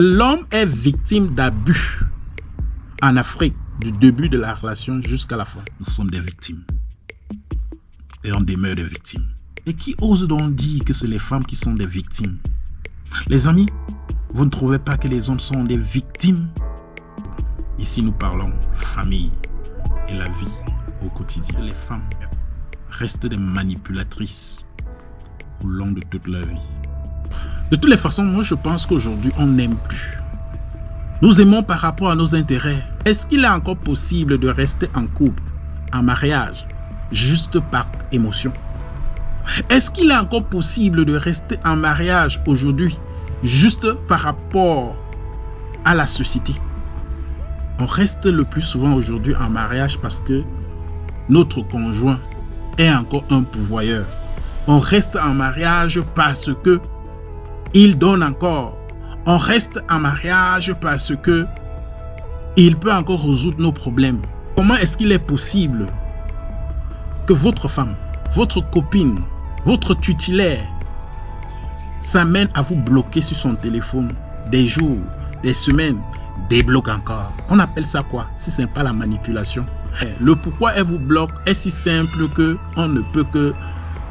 L'homme est victime d'abus en Afrique, du début de la relation jusqu'à la fin. Nous sommes des victimes. Et on demeure des victimes. Et qui ose donc dire que c'est les femmes qui sont des victimes? Les amis, vous ne trouvez pas que les hommes sont des victimes? Ici, nous parlons famille et la vie au quotidien. Les femmes restent des manipulatrices au long de toute leur vie. De toutes les façons, moi je pense qu'aujourd'hui, on n'aime plus. Nous aimons par rapport à nos intérêts. Est-ce qu'il est encore possible de rester en couple, en mariage, juste par émotion? Est-ce qu'il est encore possible de rester en mariage aujourd'hui, juste par rapport à la société? On reste le plus souvent aujourd'hui en mariage parce que notre conjoint est encore un pourvoyeur. On reste en mariage parce que il donne encore. On reste en mariage parce que il peut encore résoudre nos problèmes. Comment est-ce qu'il est possible que votre femme, votre copine, votre tutélaire s'amène à vous bloquer sur son téléphone des jours, des semaines, débloque encore? On appelle ça quoi si ce n'est pas la manipulation? Le pourquoi elle vous bloque est si simple que on ne peut que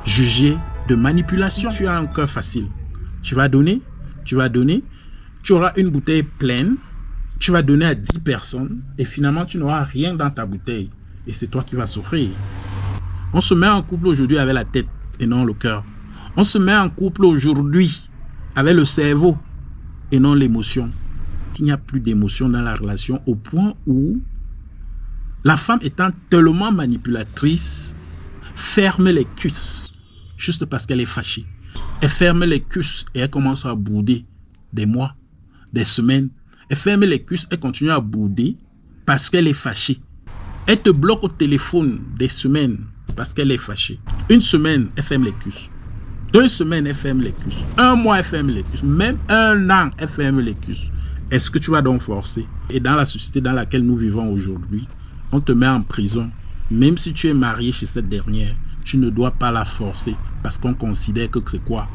juger de manipulation. Tu as un cœur facile. Tu vas donner, tu auras une bouteille pleine, tu vas donner à 10 personnes et finalement tu n'auras rien dans ta bouteille et c'est toi qui vas souffrir. On se met en couple aujourd'hui avec la tête et non le cœur. On se met en couple aujourd'hui avec le cerveau et non l'émotion. Il n'y a plus d'émotion dans la relation au point où la femme étant tellement manipulatrice ferme les cuisses juste parce qu'elle est fâchée. Elle ferme les cuisses et elle commence à bouder des mois, des semaines. Elle ferme les cuisses et continue à bouder parce qu'elle est fâchée. Elle te bloque au téléphone des semaines parce qu'elle est fâchée. Une semaine, elle ferme les cuisses. 2 semaines, elle ferme les cuisses. 1 mois, elle ferme les cuisses. Même 1 an, elle ferme les cuisses. Est-ce que tu vas donc forcer? Et dans la société dans laquelle nous vivons aujourd'hui, on te met en prison. Même si tu es marié chez cette dernière, tu ne dois pas la forcer parce qu'on considère que c'est quoi?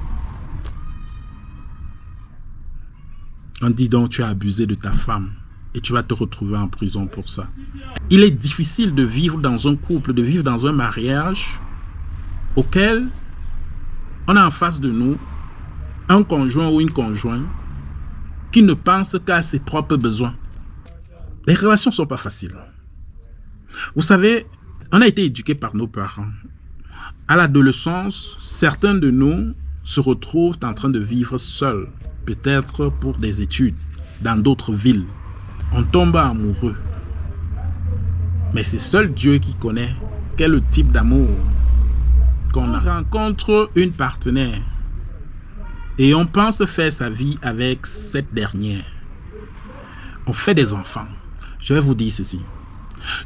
On dit donc tu as abusé de ta femme et tu vas te retrouver en prison pour ça. Il est difficile de vivre dans un couple, de vivre dans un mariage auquel on a en face de nous un conjoint ou une conjointe qui ne pense qu'à ses propres besoins. Les relations ne sont pas faciles. Vous savez, on a été éduqués par nos parents. À l'adolescence, certains de nous se retrouvent en train de vivre seuls, peut-être pour des études, dans d'autres villes. On tombe amoureux. Mais c'est seul Dieu qui connaît quel est le type d'amour qu'on a. On rencontre une partenaire et on pense faire sa vie avec cette dernière. On fait des enfants. Je vais vous dire ceci.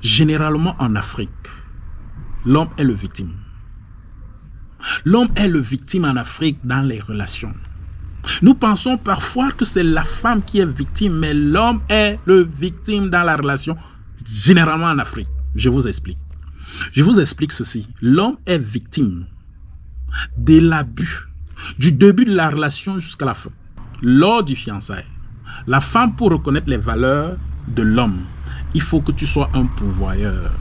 Généralement en Afrique, l'homme est le victime. L'homme est le victime en Afrique dans les relations. Nous pensons parfois que c'est la femme qui est victime, mais l'homme est le victime dans la relation, généralement en Afrique. Je vous explique. Je vous explique ceci. L'homme est victime de l'abus, du début de la relation jusqu'à la fin. Lors du fiançailles, la femme, pour reconnaître les valeurs de l'homme, il faut que tu sois un pourvoyeur.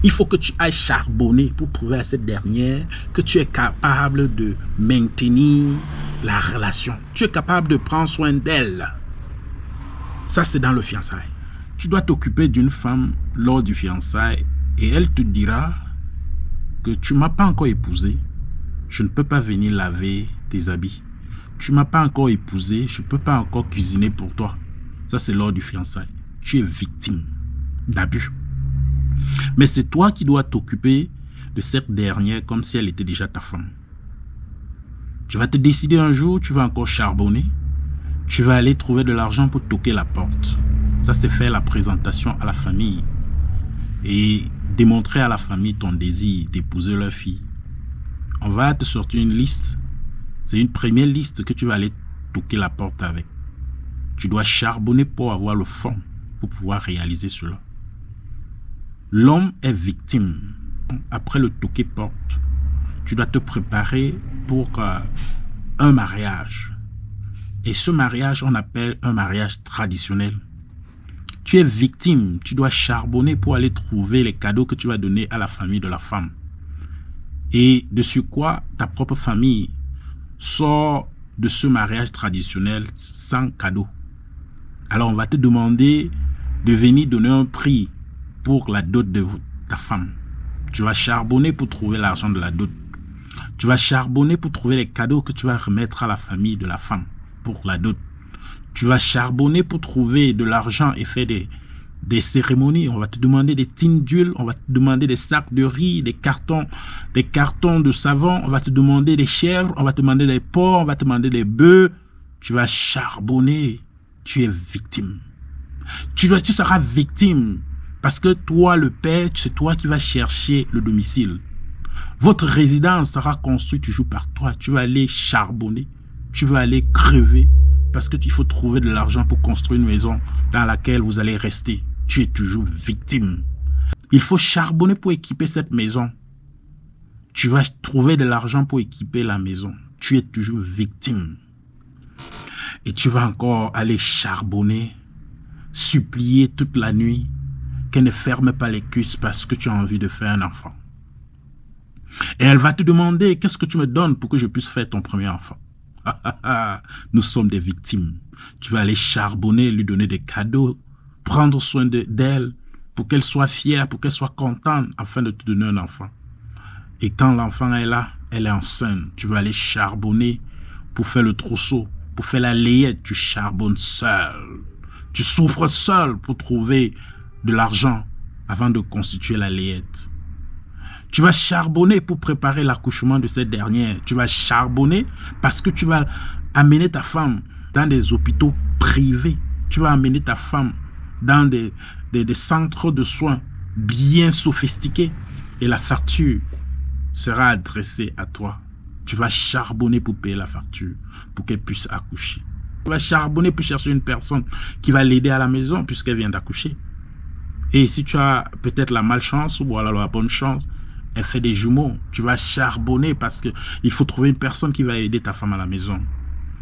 Il faut que tu ailles charbonner pour prouver à cette dernière que tu es capable de maintenir la relation. Tu es capable de prendre soin d'elle. Ça, c'est dans le fiançailles. Tu dois t'occuper d'une femme lors du fiançailles et elle te dira que tu ne m'as pas encore épousé. Je ne peux pas venir laver tes habits. Tu ne m'as pas encore épousé. Je ne peux pas encore cuisiner pour toi. Ça, c'est lors du fiançailles. Tu es victime d'abus. Mais c'est toi qui dois t'occuper de cette dernière comme si elle était déjà ta femme. Tu vas te décider un jour, tu vas encore charbonner. Tu vas aller trouver de l'argent pour toquer la porte. Ça, c'est faire la présentation à la famille. Et démontrer à la famille ton désir d'épouser leur fille. On va te sortir une liste. C'est une première liste que tu vas aller toquer la porte avec. Tu dois charbonner pour avoir le fond, pour pouvoir réaliser cela. L'homme est victime. Après le toquer porte, tu dois te préparer pour un mariage. Et ce mariage, on appelle un mariage traditionnel. Tu es victime, tu dois charbonner pour aller trouver les cadeaux que tu vas donner à la famille de la femme. Et de surcroît, ta propre famille sort de ce mariage traditionnel sans cadeau. Alors on va te demander de venir donner un prix pour la dot de ta femme. Tu vas charbonner pour trouver l'argent de la dot. Tu vas charbonner pour trouver les cadeaux que tu vas remettre à la famille de la femme pour la dot. Tu vas charbonner pour trouver de l'argent et faire des cérémonies. On va te demander des tines d'huile, on va te demander des sacs de riz, des cartons de savon, on va te demander des chèvres, on va te demander des porcs, on va te demander des bœufs. Tu vas charbonner. Tu es victime. Tu seras victime parce que toi, le père, c'est toi qui vas chercher le domicile. Votre résidence sera construite toujours par toi. Tu vas aller charbonner. Tu vas aller crever parce que il faut trouver de l'argent pour construire une maison dans laquelle vous allez rester. Tu es toujours victime. Il faut charbonner pour équiper cette maison. Tu vas trouver de l'argent pour équiper la maison. Tu es toujours victime. Et tu vas encore aller charbonner, supplier toute la nuit qu'elle ne ferme pas les cuisses parce que tu as envie de faire un enfant. Et elle va te demander, qu'est-ce que tu me donnes pour que je puisse faire ton premier enfant? Nous sommes des victimes. Tu vas aller charbonner, lui donner des cadeaux, prendre soin d'elle pour qu'elle soit fière, pour qu'elle soit contente afin de te donner un enfant. Et quand l'enfant est là, elle est enceinte. Tu vas aller charbonner pour faire le trousseau, pour faire la layette. Tu charbonnes seul. Tu souffres seul pour trouver de l'argent avant de constituer la layette. Tu vas charbonner pour préparer l'accouchement de cette dernière. Tu vas charbonner parce que tu vas amener ta femme dans des hôpitaux privés. Tu vas amener ta femme dans des centres de soins bien sophistiqués. Et la facture sera adressée à toi. Tu vas charbonner pour payer la facture, pour qu'elle puisse accoucher. Tu vas charbonner pour chercher une personne qui va l'aider à la maison puisqu'elle vient d'accoucher. Et si tu as peut-être la malchance ou alors la bonne chance, elle fait des jumeaux. Tu vas charbonner parce qu'il faut trouver une personne qui va aider ta femme à la maison.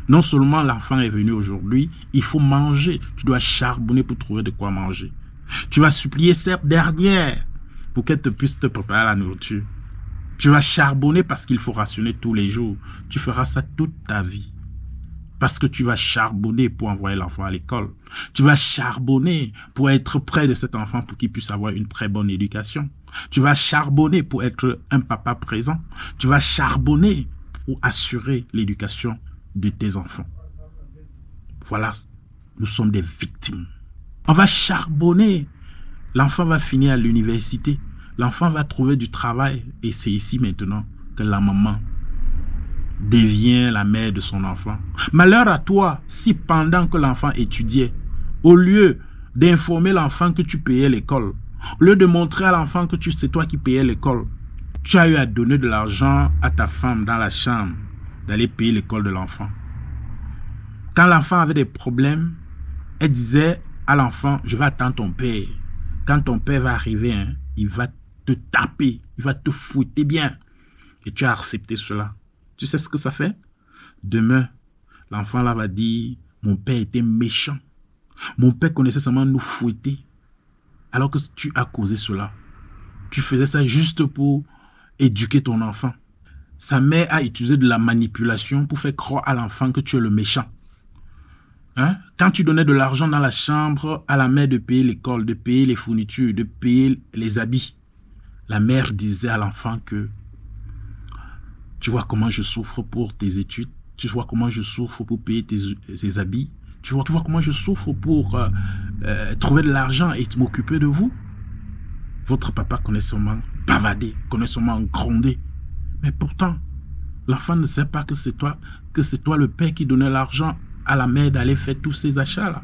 Non seulement l'enfant est venu aujourd'hui, il faut manger. Tu dois charbonner pour trouver de quoi manger. Tu vas supplier cette dernière pour qu'elle puisse te préparer la nourriture. Tu vas charbonner parce qu'il faut rationner tous les jours. Tu feras ça toute ta vie. Parce que tu vas charbonner pour envoyer l'enfant à l'école. Tu vas charbonner pour être près de cet enfant pour qu'il puisse avoir une très bonne éducation. Tu vas charbonner pour être un papa présent. Tu vas charbonner pour assurer l'éducation de tes enfants. Voilà, nous sommes des victimes. On va charbonner. L'enfant va finir à l'université. L'enfant va trouver du travail. Et c'est ici maintenant que la maman devient la mère de son enfant. Malheur à toi si pendant que l'enfant étudiait, au lieu d'informer l'enfant que tu payais l'école, au lieu de montrer à l'enfant que c'est toi qui payais l'école, tu as eu à donner de l'argent à ta femme dans la chambre d'aller payer l'école de l'enfant. Quand l'enfant avait des problèmes, elle disait à l'enfant, je vais attendre ton père. Quand ton père va arriver, il va te taper, il va te fouetter bien. Et tu as accepté cela. Tu sais ce que ça fait? Demain, l'enfant là va dire, mon père était méchant. Mon père connaissait seulement nous fouetter. Alors que tu as causé cela. Tu faisais ça juste pour éduquer ton enfant. Sa mère a utilisé de la manipulation pour faire croire à l'enfant que tu es le méchant. Quand tu donnais de l'argent dans la chambre à la mère de payer l'école, de payer les fournitures, de payer les habits, la mère disait à l'enfant que tu vois comment je souffre pour tes études, tu vois comment je souffre pour payer tes habits, tu vois comment je souffre pour trouver de l'argent et m'occuper de vous. Votre papa connaît seulement bavader, connaît seulement gronder. Mais pourtant, l'enfant ne sait pas que c'est toi le père qui donnait l'argent à la mère d'aller faire tous ces achats-là.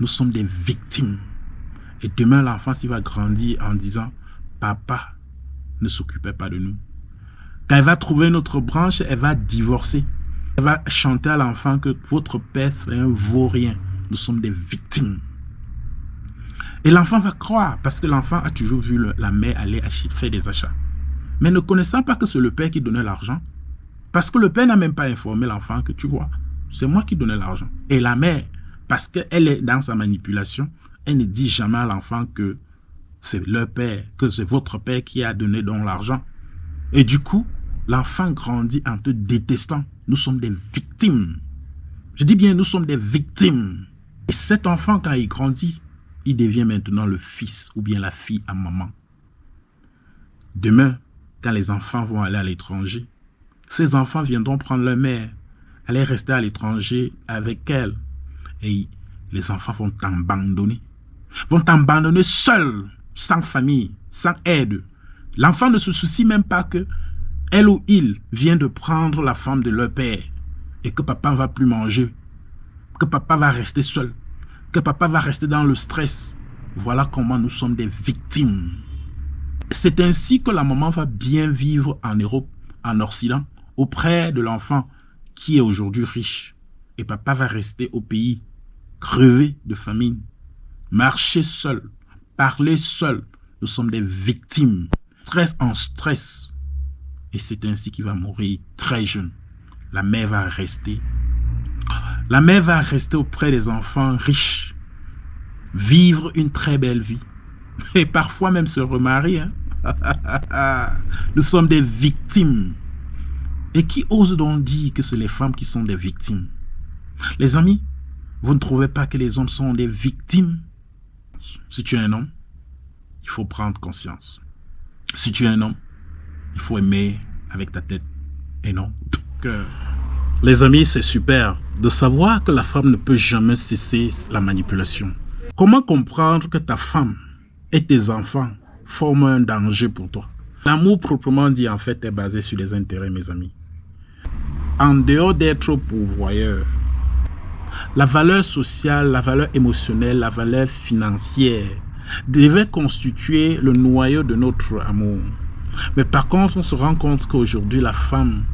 Nous sommes des victimes. Et demain, l'enfant, s'il va grandir en disant, papa ne s'occupait pas de nous. Quand elle va trouver une autre branche, elle va divorcer. Elle va chanter à l'enfant que votre père, c'est un vaurien. Nous sommes des victimes. Et l'enfant va croire, parce que l'enfant a toujours vu la mère aller faire des achats. Mais ne connaissant pas que c'est le père qui donnait l'argent, parce que le père n'a même pas informé l'enfant que tu vois, C'est moi qui donnais l'argent. Et la mère, parce qu'elle est dans sa manipulation, elle ne dit jamais à l'enfant que c'est leur père, que c'est votre père qui a donné donc l'argent. Et du coup, l'enfant grandit en te détestant. Nous sommes des victimes. Je dis bien, nous sommes des victimes. Et cet enfant, quand il grandit, il devient maintenant le fils ou bien la fille à maman. Demain, quand les enfants vont aller à l'étranger, ces enfants viendront prendre leur mère, aller rester à l'étranger avec elle. Et les enfants vont t'abandonner seuls, sans famille, sans aide. L'enfant ne se soucie même pas que elle ou il vient de prendre la femme de leur père et que papa ne va plus manger, que papa va rester seul, que papa va rester dans le stress. Voilà comment nous sommes des victimes. C'est ainsi que la maman va bien vivre en Europe, en Occident, auprès de l'enfant qui est aujourd'hui riche. Et papa va rester au pays, crever de famine, marcher seul, parler seul. Nous sommes des victimes, stress en stress. Et c'est ainsi qu'il va mourir très jeune. La mère va rester auprès des enfants riches, vivre une très belle vie. Et parfois même se remarier. Nous sommes des victimes. Et qui ose donc dire que c'est les femmes qui sont des victimes? Les amis, vous ne trouvez pas que les hommes sont des victimes? Si tu es un homme, il faut prendre conscience. Si tu es un homme, il faut aimer avec ta tête et non. Donc, les amis, c'est super de savoir que la femme ne peut jamais cesser la manipulation. Comment comprendre que ta femme et tes enfants forment un danger pour toi? L'amour proprement dit, en fait, est basé sur les intérêts, mes amis. En dehors d'être pourvoyeur, la valeur sociale, la valeur émotionnelle, la valeur financière devait constituer le noyau de notre amour. Mais par contre, on se rend compte qu'aujourd'hui, la femme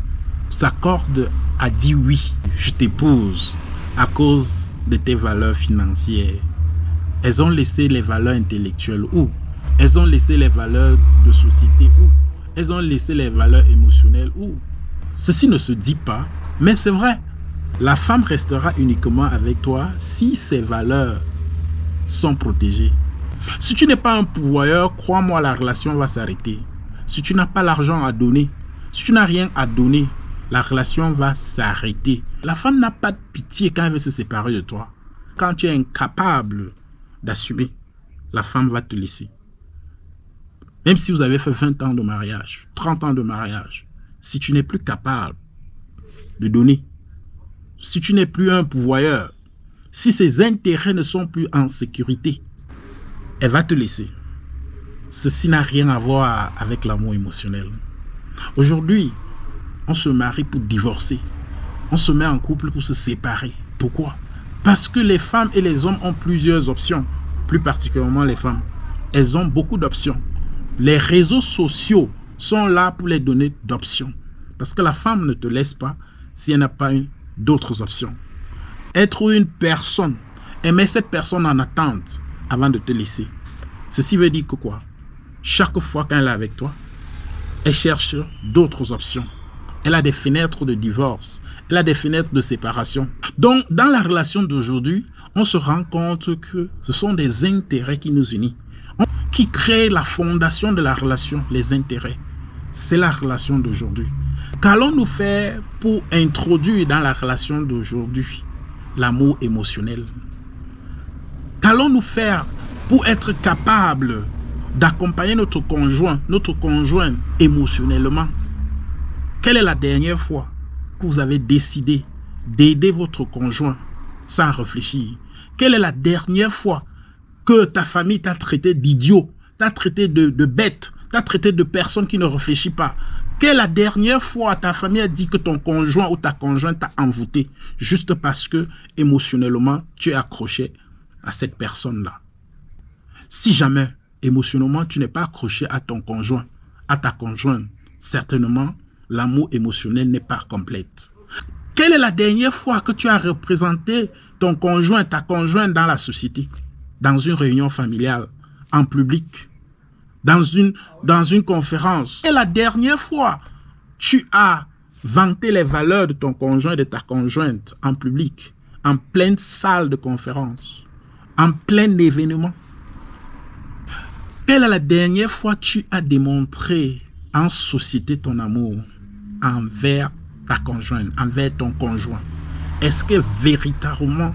s'accorde à dire oui, je t'épouse à cause de tes valeurs financières. Elles ont laissé les valeurs intellectuelles où? Elles ont laissé les valeurs de société où? Elles ont laissé les valeurs émotionnelles où? Ceci ne se dit pas, mais c'est vrai. La femme restera uniquement avec toi si ses valeurs sont protégées. Si tu n'es pas un pourvoyeur, crois-moi, la relation va s'arrêter. Si tu n'as pas l'argent à donner, si tu n'as rien à donner, la relation va s'arrêter. La femme n'a pas de pitié quand elle veut se séparer de toi. Quand tu es incapable d'assumer, la femme va te laisser. Même si vous avez fait 20 ans de mariage, 30 ans de mariage, si tu n'es plus capable de donner, si tu n'es plus un pourvoyeur, si ses intérêts ne sont plus en sécurité, elle va te laisser. Ceci n'a rien à voir avec l'amour émotionnel. Aujourd'hui, on se marie pour divorcer. On se met en couple pour se séparer. Pourquoi? Parce que les femmes et les hommes ont plusieurs options. Plus particulièrement les femmes. Elles ont beaucoup d'options. Les réseaux sociaux sont là pour les donner d'options. Parce que la femme ne te laisse pas si elle n'a pas d'autres options. Être une personne, aimer cette personne en attente avant de te laisser. Ceci veut dire que quoi? Chaque fois qu'elle est avec toi, elle cherche d'autres options. Elle a des fenêtres de divorce. Elle a des fenêtres de séparation. Donc, dans la relation d'aujourd'hui, on se rend compte que ce sont des intérêts qui nous unissent. Qui créent la fondation de la relation, les intérêts. C'est la relation d'aujourd'hui. Qu'allons-nous faire pour introduire dans la relation d'aujourd'hui l'amour émotionnel? Qu'allons-nous faire pour être capable d'accompagner notre conjoint émotionnellement? Quelle est la dernière fois que vous avez décidé d'aider votre conjoint sans réfléchir? Quelle est la dernière fois que ta famille t'a traité d'idiot, t'a traité de bête, t'a traité de personne qui ne réfléchit pas? Quelle est la dernière fois ta famille a dit que ton conjoint ou ta conjointe t'a envoûté juste parce que émotionnellement tu es accroché à cette personne-là? Si jamais émotionnellement tu n'es pas accroché à ton conjoint, à ta conjointe, certainement l'amour émotionnel n'est pas complète. Quelle est la dernière fois que tu as représenté ton conjoint, ta conjointe dans la société, dans une réunion familiale, en public, dans une conférence? Quelle est la dernière fois tu as vanter les valeurs de ton conjoint et de ta conjointe en public, en pleine salle de conférence, en plein événement. Quelle est la dernière fois que tu as démontré en société ton amour envers ta conjointe, envers ton conjoint? Est-ce que véritablement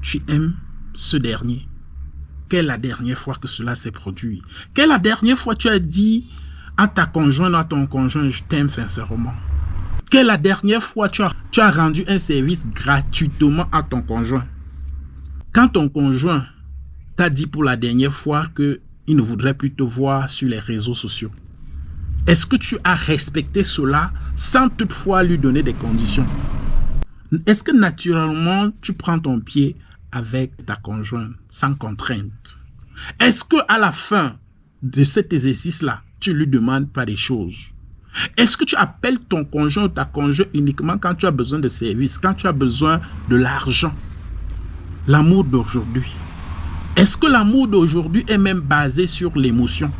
tu aimes ce dernier? Quelle est la dernière fois que cela s'est produit? Quelle est la dernière fois que tu as dit à ta conjointe ou à ton conjoint, je t'aime sincèrement? Quelle est la dernière fois que tu as rendu un service gratuitement à ton conjoint? Quand ton conjoint t'a dit pour la dernière fois qu'il ne voudrait plus te voir sur les réseaux sociaux, est-ce que tu as respecté cela sans toutefois lui donner des conditions? Est-ce que naturellement tu prends ton pied avec ta conjointe sans contrainte? Est-ce que à la fin de cet exercice-là, tu lui demandes pas des choses? Est-ce que tu appelles ton conjoint ou ta conjointe uniquement quand tu as besoin de services, quand tu as besoin de l'argent? L'amour d'aujourd'hui. Est-ce que l'amour d'aujourd'hui est même basé sur l'émotion?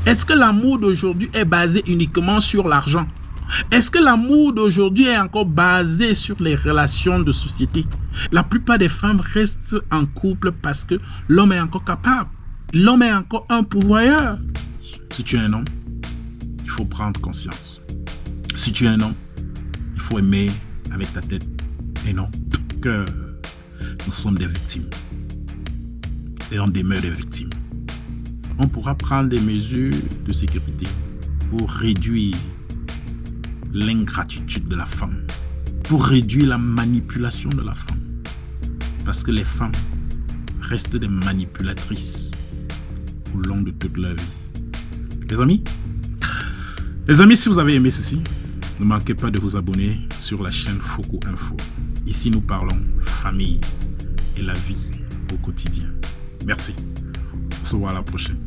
Est-ce que l'amour d'aujourd'hui est basé uniquement sur l'argent? Est-ce que l'amour d'aujourd'hui est encore basé sur les relations de société? La plupart des femmes restent en couple parce que l'homme est encore capable. L'homme est encore un pourvoyeur. Si tu es un homme, il faut prendre conscience. Si tu es un homme, il faut aimer avec ta tête et non ton cœur. Nous sommes des victimes. Et on demeure des victimes. On pourra prendre des mesures de sécurité pour réduire l'ingratitude de la femme, pour réduire la manipulation de la femme. Parce que les femmes restent des manipulatrices au long de toute leur vie. Les amis, si vous avez aimé ceci, ne manquez pas de vous abonner sur la chaîne Foko Info. Ici, nous parlons famille et la vie au quotidien. Merci. On se voit à la prochaine.